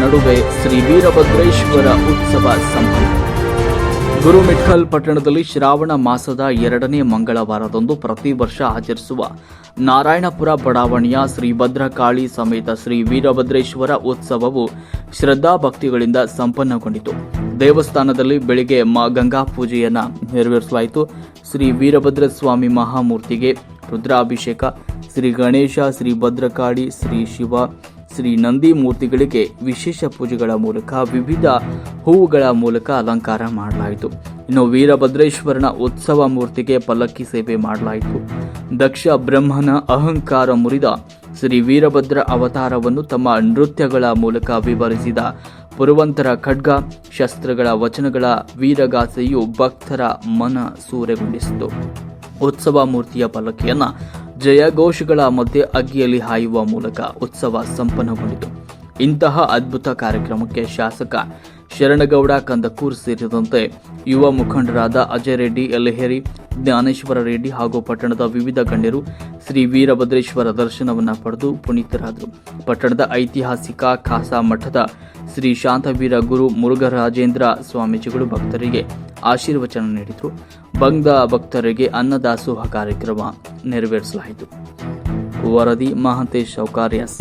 ನಡುವೆ ಶ್ರೀ ವೀರಭದ್ರೇಶ್ವರ ಉತ್ಸವ ಸಂಪನ್ನ. ಗುರುಮಿಠ್ಕಲ್ ಪಟ್ಟಣದಲ್ಲಿ ಶ್ರಾವಣ ಮಾಸದ 2ನೇ ಮಂಗಳವಾರದಂದು ಪ್ರತಿ ವರ್ಷ ಆಚರಿಸುವ ನಾರಾಯಣಪುರ ಬಡಾವಣೆಯ ಶ್ರೀ ಭದ್ರಕಾಳಿ ಸಮೇತ ಶ್ರೀ ವೀರಭದ್ರೇಶ್ವರ ಉತ್ಸವವು ಶ್ರದ್ಧಾಭಕ್ತಿಗಳಿಂದ ಸಂಪನ್ನಗೊಂಡಿತು. ದೇವಸ್ಥಾನದಲ್ಲಿ ಬೆಳಿಗ್ಗೆ ಗಂಗಾ ಪೂಜೆಯನ್ನು ನೆರವೇರಿಸಲಾಯಿತು. ಶ್ರೀ ವೀರಭದ್ರ ಸ್ವಾಮಿ ಮಹಾಮೂರ್ತಿಗೆ ರುದ್ರಾಭಿಷೇಕ, ಶ್ರೀ ಗಣೇಶ, ಶ್ರೀ ಭದ್ರಕಾಳಿ, ಶ್ರೀ ಶಿವ, ಶ್ರೀ ನಂದಿ ಮೂರ್ತಿಗಳಿಗೆ ವಿಶೇಷ ಪೂಜೆಗಳ ಮೂಲಕ ವಿವಿಧ ಹೂವುಗಳ ಮೂಲಕ ಅಲಂಕಾರ ಮಾಡಲಾಯಿತು. ಇನ್ನು ವೀರಭದ್ರೇಶ್ವರನ ಉತ್ಸವ ಮೂರ್ತಿಗೆ ಪಲ್ಲಕ್ಕಿ ಸೇವೆ ಮಾಡಲಾಯಿತು. ದಕ್ಷ ಬ್ರಹ್ಮನ ಅಹಂಕಾರ ಮುರಿದ ಶ್ರೀ ವೀರಭದ್ರ ಅವತಾರವನ್ನು ತಮ್ಮ ನೃತ್ಯಗಳ ಮೂಲಕ ವಿವರಿಸಿದ ಪುರವಂತರ ಖಡ್ಗ ಶಸ್ತ್ರಗಳ ವಚನಗಳ ವೀರಗಾಸೆಯು ಭಕ್ತರ ಮನ ಸೂರೆಗೊಂಡಿಸಿತು. ಉತ್ಸವ ಮೂರ್ತಿಯ ಪಲ್ಲಕ್ಕಿಯನ್ನು ಜಯಘೋಷಗಳ ಮಧ್ಯೆ ಅಗ್ಗಿಯಲ್ಲಿ ಹಾಯುವ ಮೂಲಕ ಉತ್ಸವ ಸಂಪನ್ನಗೊಂಡಿತು. ಇಂತಹ ಅದ್ಭುತ ಕಾರ್ಯಕ್ರಮಕ್ಕೆ ಶಾಸಕ ಶರಣಗೌಡ ಕಂದಕೂರ್ ಸೇರಿದಂತೆ ಯುವ ಮುಖಂಡರಾದ ಅಜಯ್ ರೆಡ್ಡಿ, ಯಲ್ಲೇಹರಿ, ಜ್ಞಾನೇಶ್ವರ ರೆಡ್ಡಿ ಹಾಗೂ ಪಟ್ಟಣದ ವಿವಿಧ ಗಣ್ಯರು ಶ್ರೀ ವೀರಭದ್ರೇಶ್ವರ ದರ್ಶನವನ್ನು ಪಡೆದು ಪುನೀತರಾದರು. ಪಟ್ಟಣದ ಐತಿಹಾಸಿಕ ಖಾಸಾ ಮಠದ ಶ್ರೀ ಶಾಂತವೀರ ಗುರು ಮುರುಘರಾಜೇಂದ್ರ ಸ್ವಾಮೀಜಿಗಳು ಭಕ್ತರಿಗೆ ಆಶೀರ್ವಚನ ನೀಡಿದರು. ಬಂದ ಭಕ್ತರಿಗೆ ಅನ್ನದಾಸೋಹ ಕಾರ್ಯಕ್ರಮ ನೆರವೇರಿಸಲಾಯಿತು. ವರದಿ ಮಹಾಂತೇಶ್ ಸೌಕಾರ್ಯಸ್.